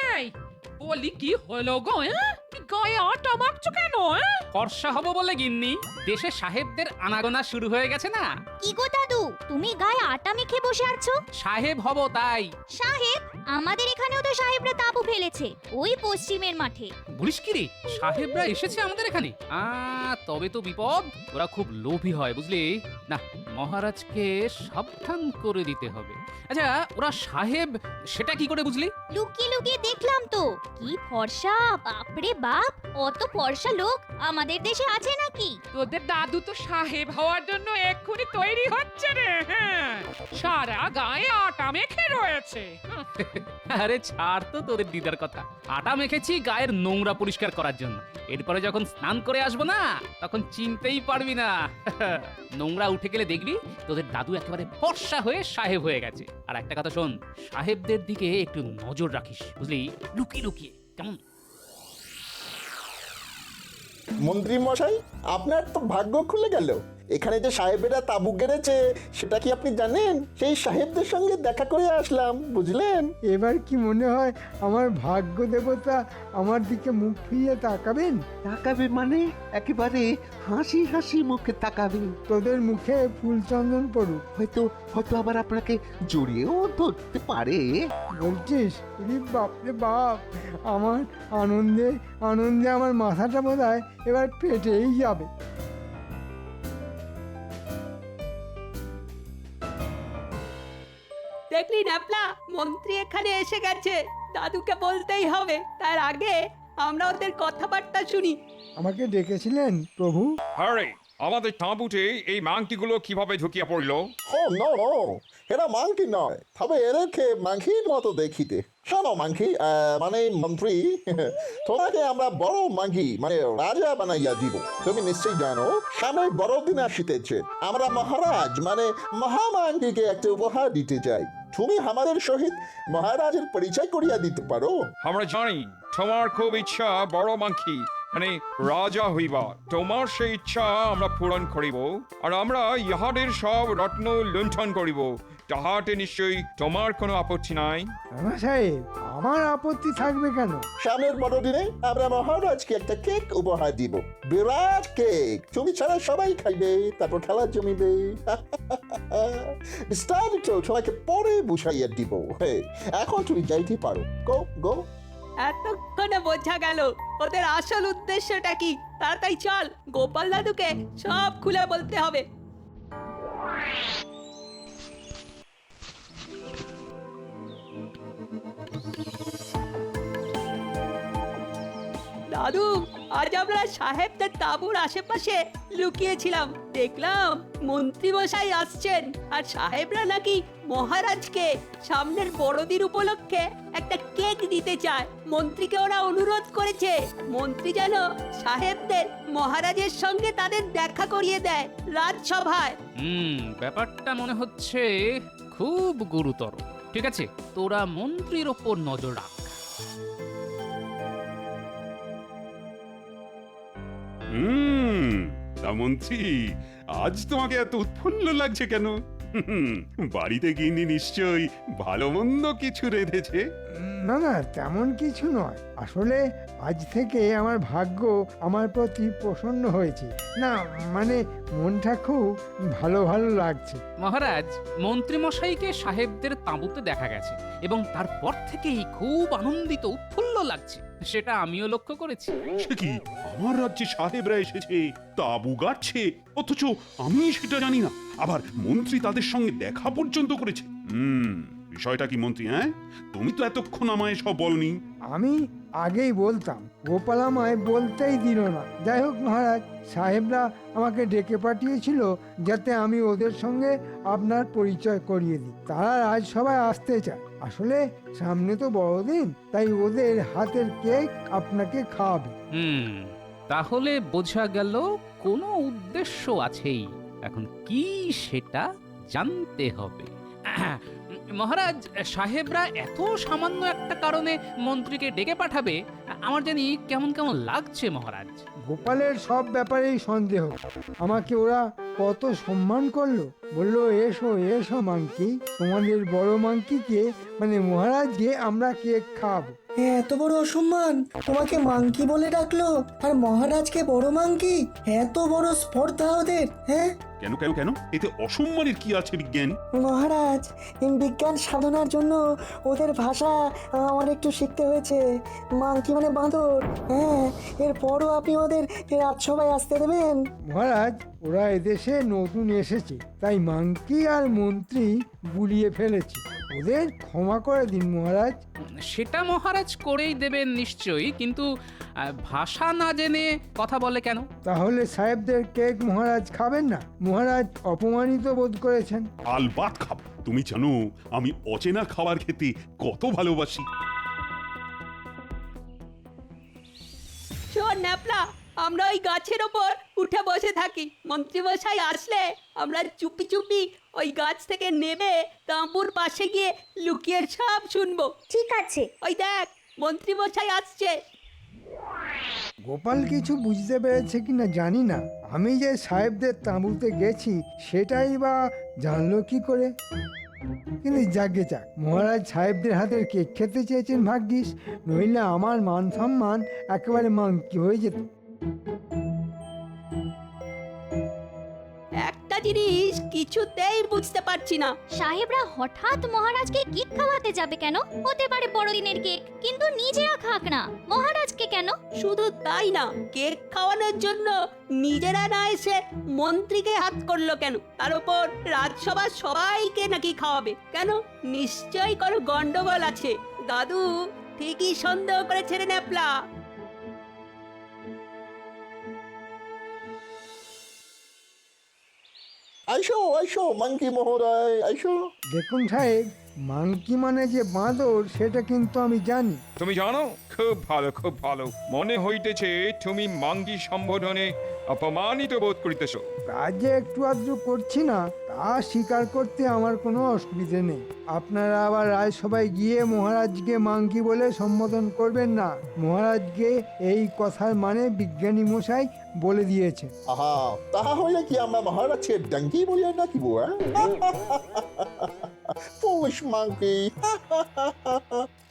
এই বলি কি হলো গো? গায়ে আটা মাখছো কেন? ফর্সা হব বলে গিন্নি, দেশে সাহেবদের আনাগোনা শুরু হয়ে গেছে না। কি গো দাদু, তুমি গায়ে আটা মেখে বসে আছো? সাহেব হব তাই। সাহেব? আমাদের এখানেও তো সাহেবরা তাঁবু ফেলেছে, ওই পশ্চিমের মাঠে। বলিস কি রে, সাহেবরা এসেছে আমাদের এখানে? তবে তো বিপদ। ওরা খুব লোভী হয় বুঝলি না, মহারাজকে সাবধান করে দিতে হবে। আচ্ছা, ওরা সাহেব সেটা কি করে বুঝলি? লুকিয়ে লুকিয়ে দেখলাম তো। কি ফর্সা, বাপরে বাপ! অত ফর্সা লোক আমাদের দেশে আছে নাকি? তোদের দাদু তো সাহেব হওয়ার জন্য এক্ষুনি তৈরি হচ্ছে রে। সারা গায়ে আটা মেখে রয়েছে। আরে ছাড় তো তোদের দিদার কথা। আটা মেখেছি গায়ের নোংরা পরিষ্কার করার জন্য। এরপরে যখন স্নান করে আসবো না, তখন চিনতেই পারবি না। নোংরা উঠে গেলে দেখবি তোদের দাদু একেবারে ফর্সা হয়ে সাহেব হয়ে গেছে। আর একটা কথা শোন, সাহেবদের দিকে একটু নজর রাখিস বুঝলি, লুকিয়ে লুকিয়ে, কেমন? মন্ত্রী মশাই, আপনার তো ভাগ্য খুলে গেল। এখানে যে সাহেবেরা তাঁবু গেড়েছে সেটা কি আপনি জানেন? সেই সাহেবদের সঙ্গে দেখা করে আসলাম, বুঝলেন? এবার কি মনে হয় আমার ভাগ্য দেবতা আমার দিকে মুখ ফিরিয়ে তাকাবেন? তাকাবে মানে একেবারে হাসি হাসি মুখে তাকাবে। তোদের মুখে ফুল চন্দন পড়ুক। হয়তো হয়তো আবার আপনাকে জড়িয়েও ধরতে পারে। বলছিস? রে বাপরে বাপ, আমার আনন্দে আনন্দে আমার মাথাটা বোধহয় এবার পেটেই যাবে। দেখলি ন্যাপলা, মন্ত্রী এখানে এসে গেছে। দাদুকে বলতেই হবে, তার আগে আমরা ওদের কথাবার্তা শুনি। আমাকে ডেকেছিলেন প্রভু? আরে আমাদের তাঁবুতে এই মাংটিগুলো কিভাবে ঢুকিয়ে পড়লো? ও নো নো, এরা মাংকি নয়, তবে এদেরকে মাংকির মতো দেখিতে। শোনো মাংকি, মানে মন্ত্রী, তোমাকে আমরা বড় মাংকি মানে রাজা বানাইয়া দিব। তুমি নিশ্চয়ই জানো সামনে বড়দিন আসিতেছে। আমরা মহারাজ মানে মহামাংকিকে একটা উপহার দিতে চাই। তুমি আমাদের সহিত মহারাজের পরিচয় করিয়া দিতে পারো? আমরা জানি তোমার খুব ইচ্ছা বড় মাংকি মানে রাজা হইবা। তোমার সেই ইচ্ছা আমরা পূরণ করিব, আর আমরা ইহাদের সব রত্ন লুণ্ঠন করিব। তাহাতে নিশ্চয়ই তোমার কোনো আপত্তি নাই? রানা সাহেব, আমার আপত্তি থাকবে কেন? সামনের বড়দিনে আমরা মহারাজকে একটা কেক উপহার দিব, বিরাট কেক। তুমি ছাড়া সবাই খাইবে, তারপর খেলা জমিবে। বিস্তারিত সবাইকে পরে বুঝাইয়া দিব। এখন তুমি যাইতে পারো, গো গো। এতক্ষণে বোঝা গেল ওদের আসল উদ্দেশ্যটা কি। তাড়াতাড়ি চল, গোপাল দাদুকে সব খুলে বলতে হবে। দাদু, আজ আমরা সাহেবদের তাঁবুর আশেপাশে লুকিয়েছিলাম। দেখলাম মন্ত্রী মশাই আসছেন, আর সাহেবরা নাকি মহারাজকে সামনের বড়দিন উপলক্ষে একটা কেক দিতে চায়। মন্ত্রীকে ওরা অনুরোধ করেছে মন্ত্রী যেন সাহেবদের মহারাজের সঙ্গে তাদের দেখা করিয়ে দেয় রাজসভায়। ব্যাপারটা মনে হচ্ছে খুব গুরুতর। ঠিক আছে, তোরা মন্ত্রীর ওপর নজর রাখ। তা মন্ত্রী, আজ তোমাকে এত উৎফুল্ল লাগছে কেন? বাড়িতে গিন্নি নিশ্চয়ই ভালো মন্দ কিছু রেঁধেছে। না না, তেমন কিছু নয়। আসলে আজ থেকে আমার ভাগ্য আমার প্রতি প্রসন্ন হয়েছে। না মানে মনটা খুব ভালো ভালো লাগছে। মহারাজ, মন্ত্রী মশাইকে সাহেবদের তাঁবুতে দেখা গেছে এবং তারপর থেকেই খুব আনন্দিত উৎফুল্ল লাগছে, সেটা আমিও লক্ষ্য করেছি। সে কি, আমার রাজ্যে সাহেবরা এসেছে, তাঁবু গাড়ছে, অথচ আমি সেটা জানি না। আবার মন্ত্রী তাদের সঙ্গে দেখা পর্যন্ত করেছে। বিষয়টা কি মন্ত্রী? তুমি তো এতক্ষণ আমায় সব বলনি। আমি আগেই বলতাম, গোপাল আমায় বলতেই দিল না। যাই হোক মহারাজ, সাহেবরা আমাকে ডেকে পাঠিয়েছিল যাতে আমি ওদের সঙ্গে আপনার পরিচয় করিয়ে দিই। তারা আজ সবাই আসতে চায়। আসলে সামনে তো বড়দিন, তাই ওদের হাতের কেক আপনাকে খাওয়াবে। তাহলে বোঝা গেল কোনো উদ্দেশ্য আছেই। এখন কি সেটা জানতে হবে। মহারাজ, সাহেবরা এত সামান্য একটা কারণে মন্ত্রীকে ডেকে পাঠাবে, আমার জানি কেমন কেমন লাগছে মহারাজ। গোপালের সব ব্যাপারেই সন্দেহ। আমাকে ওরা কত সম্মান করলো, বললো এসো এসো মাংকি, তোমাদের বড় মাংকিকে মানে মহারাজকে আমরা কেক খাওয়াবো। এত বড় অসম্মান, তোমাকে মাংকি বলে ডাকলো আর মহারাজকে বড় মাংকি? এত বড় স্পর্ধা ওদের, হ্যাঁ? কেন কেন কেন এতে অসম্মানের কি আছে বিজ্ঞান? মহারাজ, বিজ্ঞান সাধনার জন্য ওদের ভাষা আমার একটু শিখতে হয়েছে। মাংকি মানে বাঁদর, হ্যাঁ। এরপরও আপনি ওদের রাজসভায় আসতে দেবেন? মহারাজ, ওরা এদেশে নতুন এসেছে, তাই মাংকি আর মন্ত্রী গুলিয়ে ফেলেছে, ওদের ক্ষমা করে দিন মহারাজ। সেটা মহারাজ করেই দেবেন নিশ্চয়ই, কিন্তু ভাষা না জেনে কথা বলে কেন? তাহলে সাহেবদের কেক মহারাজ খাবেন না? মহারাজ অপমানিত বোধ করেছেন। আলবাত খাবো। তুমি জানো আমি অচেনা খাবার খেতে কত ভালোবাসি। শোন ন্যাপলা, আমরা ওই গাছের ওপর উঠে বসে থাকি। মন্ত্রীমশাই আসলে আমরা চুপি চুপি ওই গাছ থেকে নেমে তাঁবুর পাশে গিয়ে লুকিয়ে সব শুনবো। ঠিক আছে। ওই দেখ, মন্ত্রীমশাই আসছে। গোপাল কিছু বুঝতে পেরেছে কিনা জানি না, আমি যে সাহেবদের তাঁবুতে গেছি সেটাই বা জানলো কি করে। কিন্তু যাকে যাক, মহারাজ সাহেবদের হাতের কেক খেতে চেয়েছেন ভাগ্যিস, নইলে আমার মান সম্মান একেবারে মাংকি হয়ে যেত। একটা জিনিস কিছুতেই বুঝতে পারছি না। সাহেবরা হঠাৎ মহারাজকে কেক খাওয়াতে যাবে কেন? হতে পারে বড়দিনের কেক, কিন্তু নিজেরা খাক না, মহারাজকে কেন? শুধু তাই না, কেক খাওয়ানোর জন্য নিজেরা না এসে মন্ত্রীকে হাত করলো কেন? তার উপর রাজসভার সবাইকে নাকি খাওয়াবে কেন? নিশ্চয়ই কোনো গন্ডগোল আছে। দাদু ঠিকই সন্দেহ করেছে রে ন্যাপলা। আইসো আইসো মাংকি মহোদয়, আইসো। দেখুন সাহেব, মাংকি মানে যে বাঁদর সেটা কিন্তু আমি জানি। তুমি জানো? খুব ভালো, খুব ভালো। মনে হইতেছে তুমি মাঙ্গি সম্বোধনে অপমানিত বোধ করিতেছ। কাজে একটু আধটু করছি না, তা স্বীকার করতে আমার কোনো অসুবিধে নেই। আপনারা আবার রাজসভায় গিয়ে মহারাজকে মাংকি বলে সম্বোধন করবেন না। মহারাজকে এই কথার মানে বিজ্ঞানী মশাই বলে দিয়েছে। আহা, তাহা হইলে কি আমরা মহারাজকে ডাঙ্কি বলিয়া ডাকিব? Foolish monkey!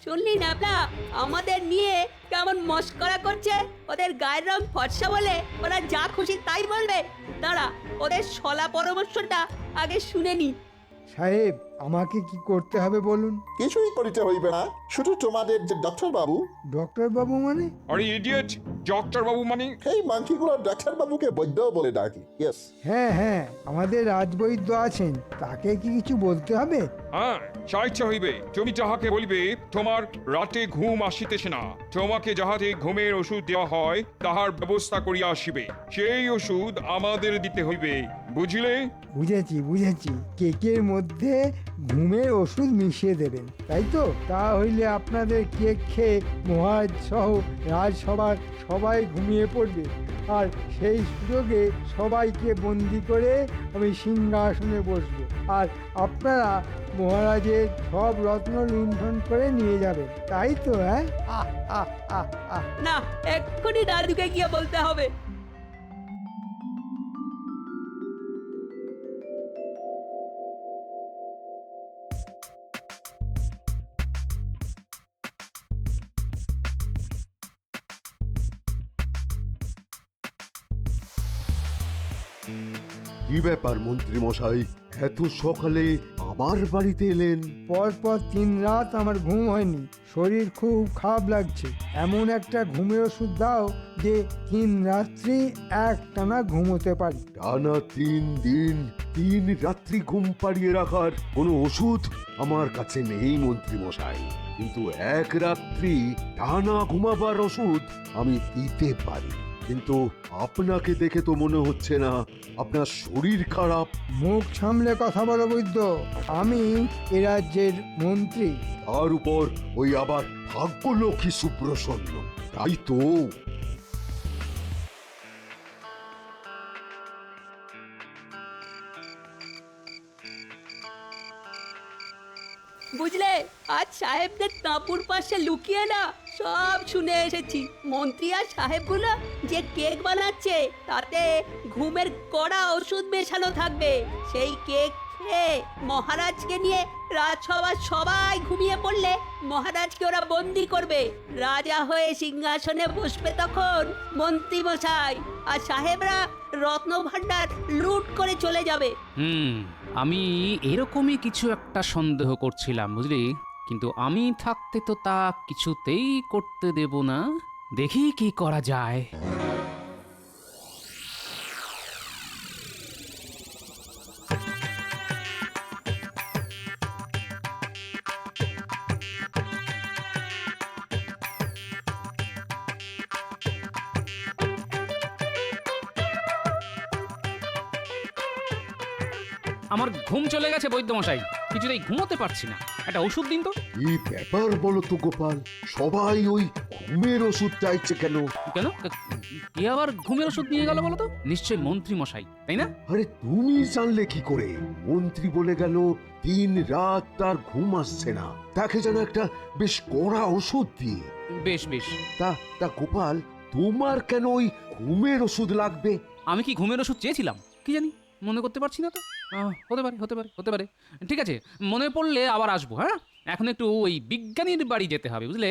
শুনলি ন্যাপলা, আমাদের নিয়ে কেমন মস্করা করছে? ওদের গায়ের রং ফর্সা বলে ওরা যা খুশি তাই বলবে। দাঁড়া, ওদের শলা পরামর্শটা আগে শুনে নি। সাহেব, আমাকে কি করতে হবে বলুন? কিছুই করিতে হইবে না, শুধু তোমাদের যে ডাক্তার বাবু। ডক্টর বাবু মানে? আরে ইডিয়েট, ডক্টর বাবু মানে? এই মাংকিগুলো ডাক্তার বাবুকে বৈদ্য বলে ডাকি। ইয়েস। হ্যাঁ হ্যাঁ, আমাদের রাজবৈদ্য আছেন, তাকে কি কিছু বলতে হবে? হ্যাঁ, চাইতে হইবে। তুমি যাহাকে বলিবে তোমার রাতে ঘুম আসিতেছে না, তোমাকে যাহাতে ঘুমের ওষুধ দেওয়া হয় তাহার ব্যবস্থা করিয়া আসিবে। সেই ওষুধ আমাদের দিতে হইবে, বুঝিলে? বুঝেছি বুঝেছি, কেকের মধ্যে ঘুমের ওষুধ মিশিয়ে দেবেন, তাই তো? তা হইলে আপনাদের কেক খেয়ে মহারাজ সহ রাজসভার সবাই ঘুমিয়ে পড়বে, আর সেই সুযোগে সবাইকে বন্দি করে আমি সিংহাসনে বসবো, আর আপনারা মহারাজের সব রত্ন লুণ্ঠন করে নিয়ে যাবেন, তাই তো? হ্যাঁ, আহ আহ আহ আহ। না, এক্ষুনি দাদুকে গিয়ে বলতে হবে। কি ব্যাপার মন্ত্রী মশাই, এত সকালে আমার বাড়িতে এলেন? পরপর 3 রাত আমার ঘুম হয়নি, শরীর খুব খারাপ লাগছে। এমন একটা ঘুমের ওষুধ দাও যে 3 রাত্রি একটানা ঘুমোতে পারি। টানা 3 দিন 3 রাত্রি ঘুম পাড়িয়ে রাখার কোনো ওষুধ আমার কাছে নেই মন্ত্রী মশাই, কিন্তু 1 রাত্রি টানা ঘুমাবার ওষুধ আমি দিতে পারি। কিন্তু আপনাকে দেখে তো মনে হচ্ছে না আপনার শরীর খারাপ। মুখ সামলে কথা বলো বৈদ্য, আমি এ রাজ্যের মন্ত্রী। তার উপর ওই আবার ভাগ্যলক্ষ্মী সুপ্রসন্ন, তাই তো? বুঝলে, আজ সাহেবদের তাঁপুর পাশে লুকিয়ে না সব শুনে এসেছি। মন্ত্রী আর সাহেবগুলো যে কেক বানাচ্ছে তাতে ঘুমের কড়া ওষুধ মেশানো থাকবে। সেই কেক খেয়ে মহারাজকে নিয়ে রাজসভার সবাই ঘুমিয়ে পড়লে মহারাজকে ওরা বন্দি করবে। রাজা হয়ে সিংহাসনে বসবে তখন মন্ত্রী মশাই, আর সাহেবরা রত্ন ভাণ্ডার লুট করে চলে যাবে। আমি এরকমই কিছু একটা সন্দেহ করছিলাম, বুঝলি? কিন্তু আমি থাকতে তো তা কিছুতেই করতে দেব না। দেখি কি করা যায়। আমার ঘুম চলে গেছে বৈদ্যমশাই, কিছুতেই ঘুমোতে পারছি না। একটা ওষুধ দিন তো। এই ব্যাপার বলো তো গোপাল, সবাই ওই ঘুমের ওষুধ চাইছে কেন? কেন? কে আবার ঘুমের ওষুধ নিয়ে গেল বলো তো? নিশ্চয় মন্ত্রী মশাই, তাই না? আরে তুমি জানলে কি করে? মন্ত্রী বলে গেল দিন রাত তার ঘুম আসছে না, তাকে যেন একটা বেশ কড়া ওষুধ দিয়ে। বেশ বেশ। তা গোপাল, তোমার কেন ওই ঘুমের ওষুধ লাগবে? আমি কি ঘুমের ওষুধ চেয়েছিলাম? কি জানি, মনে করতে পারছি না তো। হতে পারে। ঠিক আছে, মনে পড়লে আবার আসবো। হ্যাঁ, এখন একটু ওই বিজ্ঞানীর বাড়ি যেতে হবে, বুঝলে?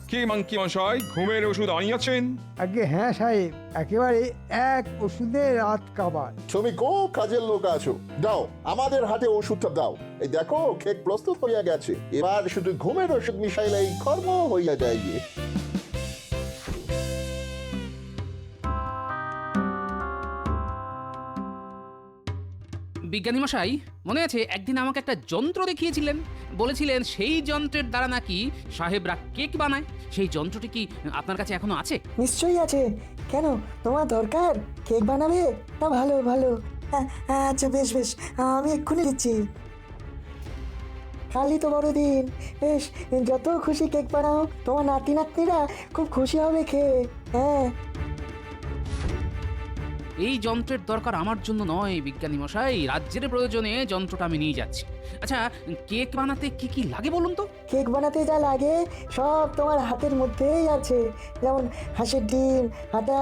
কি মাংকি মশাই, ঘুমের ওষুধ আনিয়াছেন? আগে হ্যাঁ সাহেব, একেবারে এক ওষুধে রাত কাবার। তুমি খুব কাজের লোক আছো, দাও আমাদের হাতে ওষুধটা দাও। এই দেখো কেক প্রস্তুত হইয়া গেছে, এবার শুধু ঘুমের ওষুধ মিশাইলেই কর্ম হইয়া যায়। বিজ্ঞানী মশাই, মনে আছে একদিন আমাকে একটা যন্ত্র দেখিয়েছিলেন? বলেছিলেন সেই যন্ত্রের দ্বারা নাকি সাহেবরা কেক বানায়। সেই যন্ত্রটি কি আপনার কাছে এখনো আছে? নিশ্চয়ই আছে। কেন, তোমার দরকার? কেক বানাবে? না, ভালো ভালো। আচ্ছা বেশ বেশ, আমি এক্ষুনি দিচ্ছি। কালই তো বড়দিন, বেশ যত খুশি কেক বানাও, তোমার নাতি নাতনিরা খুব খুশি হবে খেয়ে। হ্যাঁ, এই যন্ত্রের দরকার আমার জন্য নয় বিজ্ঞানী মশাই, রাজ্যের প্রয়োজনে যন্ত্রটা আমি নিয়ে যাচ্ছি। আচ্ছা, কেক বানাতে কি কি লাগে বলুন তো? কেক বানাতে যা লাগে সব তোমার হাতের মধ্যেই আছে। যেমন হাঁসের ডিম, আটা,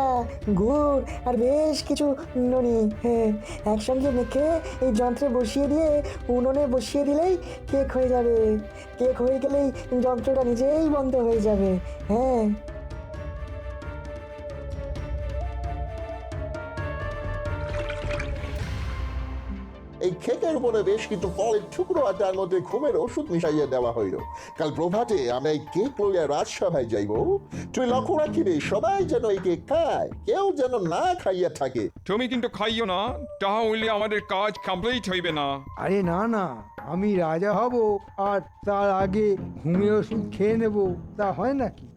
গুড় আর বেশ কিছু ননি। হ্যাঁ, একসঙ্গে মেখে এই যন্ত্রে বসিয়ে দিয়ে উনুনে বসিয়ে দিলেই কেক হয়ে যাবে। কেক হয়ে গেলেই যন্ত্রটা নিজেই বন্ধ হয়ে যাবে। হ্যাঁ, এই কেকের উপরে বেশ কিছু ফলের টুকরো আর তার মধ্যে ঘুমের ওষুধ মিশাইয়া দেওয়া হইল। কাল প্রভাতে আমরা এই কেক লইয়া রাজসভায় যাইব। তুই লক্ষ্য রাখিবে সবাই যেন এই কেক খায়, কেউ যেন না খাইয়া থাকে। তুমি কিন্তু খাইও না, তাহা হইলে আমাদের কাজ কমপ্লিট হইবে না। আরে না না, আমি রাজা হব আর তার আগে ঘুমের ওষুধ খেয়ে নেব, তা হয় নাকি?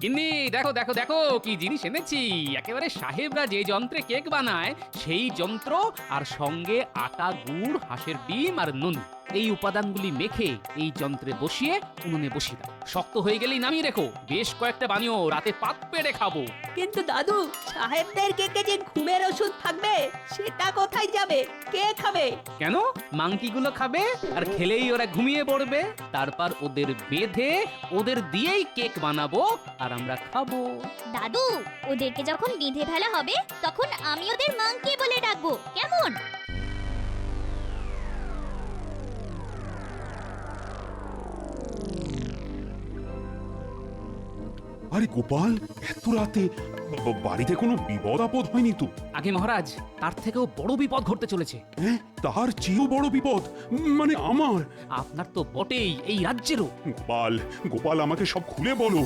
গিন্নি, দেখো দেখো দেখো কি জিনিস এনেছি। একেবারে সাহেবরা যে যন্ত্রে কেক বানায় সেই যন্ত্র, আর সঙ্গে আটা, গুড়, হাঁসের ডিম আর নুন, এই উপাদানগুলি মেখে এই যন্ত্রে বসিয়ে উনুনে বসিয়ে দাও। শক্ত হয়ে গেলেই নামিয়ে রেখো। বেশ কয়েকটা বানিও, রাতে পাত পেড়ে খাবো। কিন্তু দাদু, সাহেবদের কেকে যে ঘুমের ওষুধ থাকবে সেটা কোথায় যাবে? কে খাবে? কেন? মাংকিগুলো খাবে, আর খেলেই ওরা ঘুমিয়ে পড়বে। তারপর ওদের বেঁধে ওদের দিয়েই কেক বানাবো আর আমরা খাবো। দাদু, ওদেরকে যখন বেঁধে ফেলা হবে তখন আমি ওদের মাংকি বলে ডাকবো, কেমন? আরে গোপাল, এত রাতে বাড়িতে কোনো বিপদ আপদ হয়নি তো? আগে মহারাজ, তার থেকেও বড় বিপদ ঘটতে চলেছে। হ্যাঁ, তার চেয়েও বড় বিপদ? মানে আমার? আপনার তো বটেই, এই রাজ্যেরও। গোপাল, গোপাল, আমাকে সব খুলে বলো।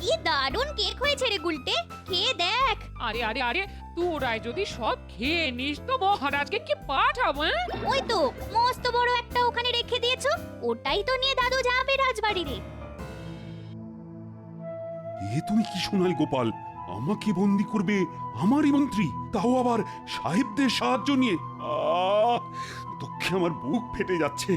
কি দারুণ কেক হয়েছে রে গুলটে, খেয়ে দেখ। আরে আরে আরে, তোরাই যদি সব খেয়ে নিস তো মহারাজকে কি পাঠাবো? ওই তো মস্ত বড় একটা ওখানে রেখে দিয়েছো, ওটাই তো নিয়ে দাদু যাবে রাজবাড়িতে। এ তুমি কি শোনালে গোপাল? আমাকে বন্দি করবে আমারই মন্ত্রী, তাও আবার সাহেবদের সাহায্য নিয়ে? দুঃখের দুঃখে আমার বুক ফেটে যাচ্ছে।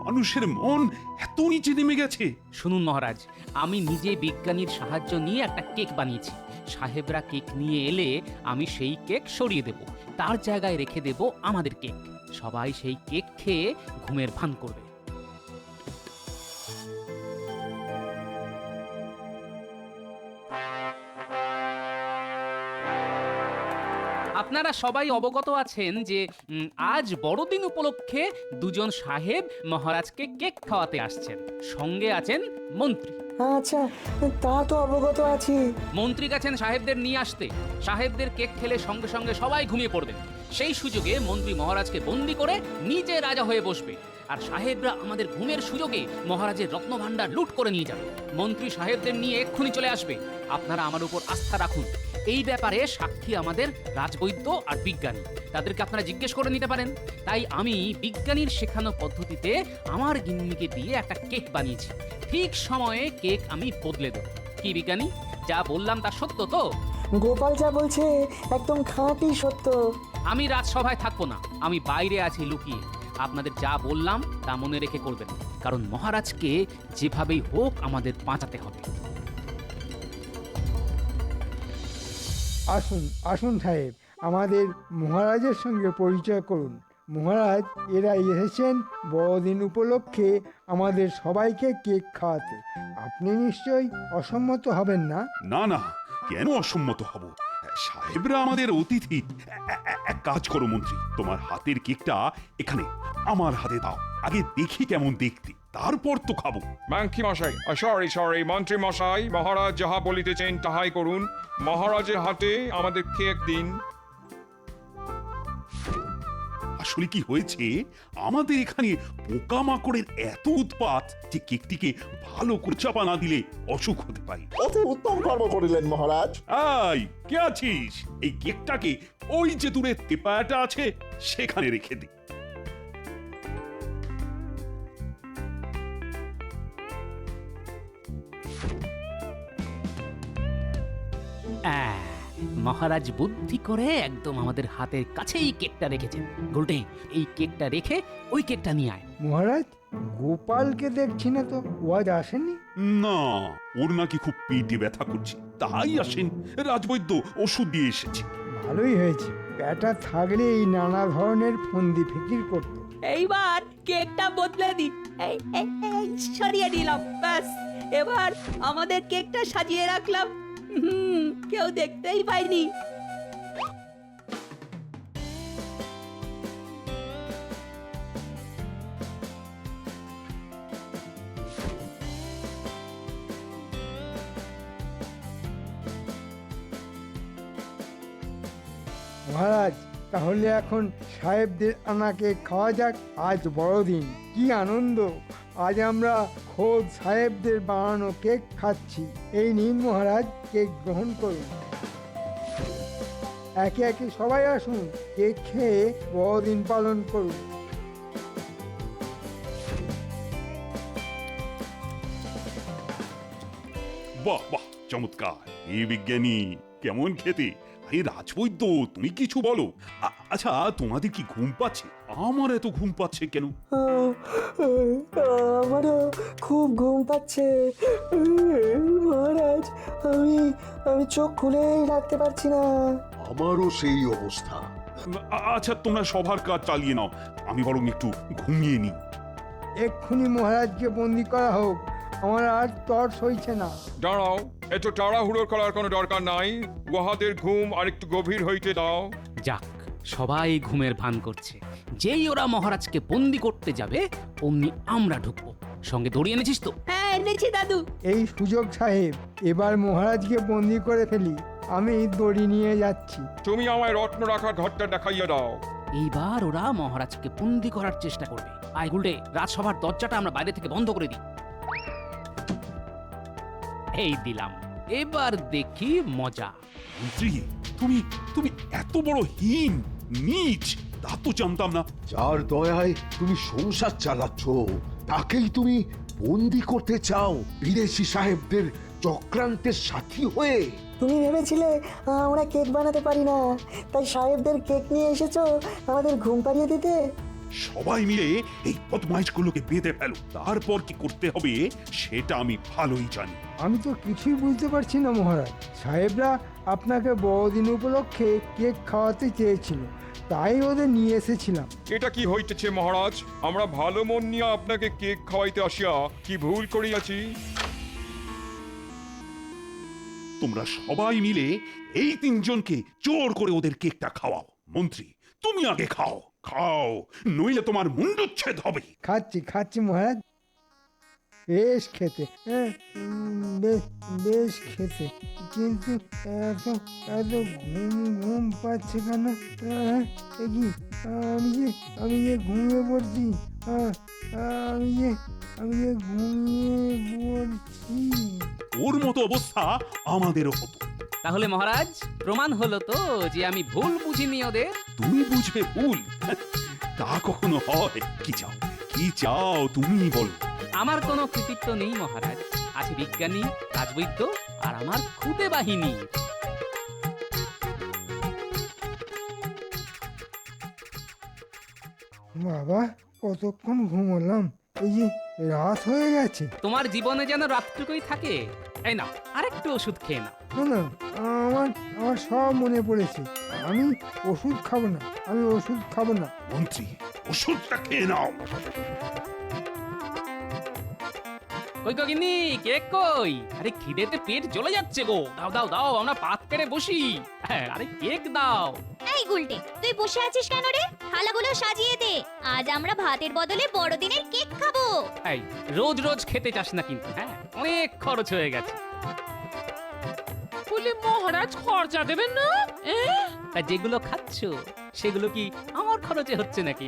মানুষের মন এত নিচে নেমে গেছে। শুনুন মহারাজ, আমি নিজে বিজ্ঞানীর সাহায্য নিয়ে একটা কেক বানিয়েছি। সাহেবরা কেক নিয়ে এলে আমি সেই কেক সরিয়ে দেব, তার জায়গায় রেখে দেব আমাদের কেক। সবাই সেই কেক খেয়ে ঘুমের ভান করবে। আপনারা সবাই অবগত আছেন যে আজ বড়দিন উপলক্ষে দুজন সাহেব মহারাজকে কেক খাওয়াতে আসছেন। সঙ্গে আছেন মন্ত্রী। আচ্ছা, তা তো অবগত আছি। মন্ত্রী গেছেন সাহেবদের নিয়ে আসতে। সাহেবদের কেক খেলে সঙ্গে সঙ্গে সবাই ঘুমিয়ে পড়বেন। সেই সুযোগে মন্ত্রী মহারাজকে বন্দি করে নিজে রাজা হয়ে বসবে, আর সাহেবরা আমাদের ঘুমের সুযোগে মহারাজের রত্নভাণ্ডার লুট করে নিয়ে যাবে। মন্ত্রী সাহেবদের নিয়ে এক্ষুনি চলে আসবে। আপনারা আমার উপর আস্থা রাখুন। এই ব্যাপারে সাক্ষী আমাদের রাজবৈদ্য আর বিজ্ঞানী, তাদেরকে আপনারা জিজ্ঞেস করে নিতে পারেন। তাই আমি বিজ্ঞানীর শেখানো পদ্ধতিতে আমার গিন্নিকে দিয়ে একটা কেক বানিয়েছি। ঠিক সময়ে কেক আমি বদলে দেব। কি বিজ্ঞানী, যা বললাম তা সত্য তো? গোপাল যা বলছে একদম খাঁটি সত্য। আমি রাজসভায় থাকবো না, আমি বাইরে আছি লুকিয়ে। আপনাদের যা বললাম তা মনে রেখে করবেন, কারণ মহারাজকে যেভাবেই হোক আমাদের বাঁচাতে হবে। আসুন আসুন সাহেব, আমাদের মহারাজের সঙ্গে পরিচয় করুন। মহারাজ, এরা এসেছেন বড়দিন উপলক্ষে আমাদের সবাইকে কেক খাওয়াতে। আপনি নিশ্চয়ই অসম্মত হবেন না? না না, কেন অসম্মত হব? সাহেবরা আমাদের অতিথি। এক কাজ করো মন্ত্রী, তোমার হাতের কেকটা এখানে আমার হাতে দাও। আগে দেখি কেমন দেখতে, তারপর তো খাবো। মাংকি মশাই, সরি মন্ত্রী মশাই, মহারাজ যাহা বলিতেছেন তাহাই করুন। মহারাজের হাতে আমাদের কেক দিন। আসলে কি হয়েছে, আমাদের এখানে পোকামাকড়ের এত উৎপাত যে কেকটিকে ভালো করে চাপা না দিলে অসুখ হতে পারে। অতি উত্তম কর্ম করিলেন মহারাজ। আই, কে আছিস? এই কেকটাকে ওই যে দূরে তেপায়াটা আছে সেখানে রেখে দি। মহারাজ বুদ্ধি করে একদম আমাদের হাতের কাছেই কেকটা রেখেছেন। গোলটে, এই কেকটা রেখে ওই কেকটা নিয়ে আয়। মহারাজ, গোপালকে দেখছি না তো, ও আজ আসেনি? না, ওর নাকি খুব পেটে ব্যথা করছে, তাই আসেন। রাজবৈদ্য ওষুধ দিয়ে এসেছে। ভালোই হয়েছে, ব্যাটা থাকলে এই নানা ধরনের ফন্দি ফিকির করতো। এইবার কেকটা বদলে দিন। এই সরিয়ে দিলাম, ব্যাস। এবার আমাদের কেকটা সাজিয়ে রাখলাম, কেউ দেখতেই পাইনি। মহারাজ, তাহলে এখন সাহেবদের আনাকে খাওয়া যাক। আজ বড়দিন, কি আনন্দ! আজ আমরা খোদ সাহেবদের বানানো কেক খাচ্ছি। এই নিন মহারাজ, কেক গ্রহণ করুন। একে একে সবাই আসুন, কেক খেয়ে বড়দিন পালন করুন। বাহ বাহ, চমৎকার! এই বিজ্ঞানী কেমন খেতে! এই রাজবৈদ্য, তুমি কিছু বলো। আচ্ছা, তোমাদের কি ঘুম পাচ্ছে? আমার এত ঘুম পাচ্ছে কেন? আমারও খুব ঘুম পাচ্ছে মহারাজ। আমি চোখ খুলেই রাখতে পারছি না। আমারও সেই অবস্থা। আচ্ছা, তোমরা সবার কাজ চালিয়ে নাও, আমি বরং একটু ঘুমিয়ে নিই। এক্ষুনি মহারাজকে বন্দি করা হোক, আমার আর তর সইছে না। দাঁড়াও, এত তাড়াহুড়ো করার কোনো দরকার নাই। উহাদের ঘুম আর একটু গভীর হইতে দাও। যাক, সবাই ঘুমের ভান করছে। যেই ওরা মহারাজকে বন্দি করতে যাবে অমনি আমরা ঢুকবো। সঙ্গে দড়ি এনেছিস তো? হ্যাঁ, এনেছি দাদু। এই সুযোগ সাহেব, এবার মহারাজকে বন্দি করে ফেলি। আমি দড়ি নিয়ে যাচ্ছি। তুমি আমায় রত্ন রাখার ঘরটা দেখাইয়া দাও। এইবার ওরা মহারাজকে বন্দি করার চেষ্টা করবে। আয় গুলটে, রাজসভার দরজাটা আমরা বাইরে থেকে বন্ধ করে দিই। এই দিলাম, এবার দেখি মজা। মন্ত্রী, তুমি তুমি এত বড় হীন, নীচ, তা তো জানতাম না। যার দয়ায় তুমি সংসার চালাচ্ছ, তাকেই তুমি বন্দি করতে চাও বিদেশি সাহেবদের চক্রান্তের সাথী হয়ে? তুমি ভেবেছিলে আমরা কেক বানাতে পারি না, তাই সাহেবদের কেক নিয়ে এসেছো আমাদের ঘুম পাড়িয়ে দিতে? সবাই মিলে এই বদমাইশগুলোকে বেঁধে ফেলো। তারপর কি করতে হবে সেটা আমি ভালোই জানি। আমি তো কিছুই বুঝতে পারছি না মহারাজ। সাহেবরা আপনাকে বড়দিন উপলক্ষে কেক খাওয়াতে চেয়েছিল, তাই ওদের নিয়ে এসেছিলাম। এটা কি হইতেছে মহারাজ? আমরা ভালো মন নিয়ে আপনাকে কেক খাওয়াইতে আসিয়া কি ভুল করিয়াছি? তোমরা সবাই মিলে এই তিনজনকে জোর করে ওদের কেকটা খাওয়াও। মন্ত্রী, তুমি আগে খাও, খাও, নইলে তোমার মুন্ডুচ্ছেদ হবে। খাচ্ছি খাচ্ছি মহারাজ, বেশ খেতে, হ্যাঁ, বেশ খেতে, কিন্তু এত এত ঘুম পাচ্ছে কেন? এ কি, আমি যে ঘুমিয়ে পড়ছি, আমি যে ঘুমিয়ে পড়ছি। ওর মতো অবস্থা আমাদেরও হতো। তাহলে মহারাজ প্রমাণ হলো তো যে আমি ভুল বুঝিনি ওদের। তুমি বুঝবে ভুল? তা কখনো হয়? কি চাও, কি চাও তুমি বলো। আমার কোনো কৃতিত্ব নেই মহারাজ, আছে বিজ্ঞানী, রাজবৈদ্য আর আমার খুদে বাহিনী। বাবা, কতক্ষণ ঘুমোলাম, এই যে রাত হয়ে গেছে। তোমার জীবনে যেন রাতটুকুই থাকে। এই নাও আরেকটু ওষুধ খেয়ে নাও। না না, আমার আমার সব মনে পড়েছে। আমি ওষুধ খাবো না, আমি ওষুধ খাবো না। মন্ত্রী, ওষুধটা খেয়ে নাও। কই গিন্নি, কেক কই? আরে খিদেতে পেট জ্বলে যাচ্ছে গো। দাও দাও দাও, আমরা পাত পেরে বসি। হ্যাঁ, আরে কেক দাও। এই গুলটে, তুই বসে আছিস কেন রে? থালাগুলো সাজিয়ে দে, আজ আমরা ভাতের বদলে বড়দিনের কেক খাবো। এই রোজ রোজ খেতে চাস না কিন্তু, হ্যাঁ, অনেক খরচ হয়ে গেছে। বলে মহারাজ খরচা দেবেন না? তা যেগুলো খাচ্ছ সেগুলো কি আমার খরচে হচ্ছে নাকি?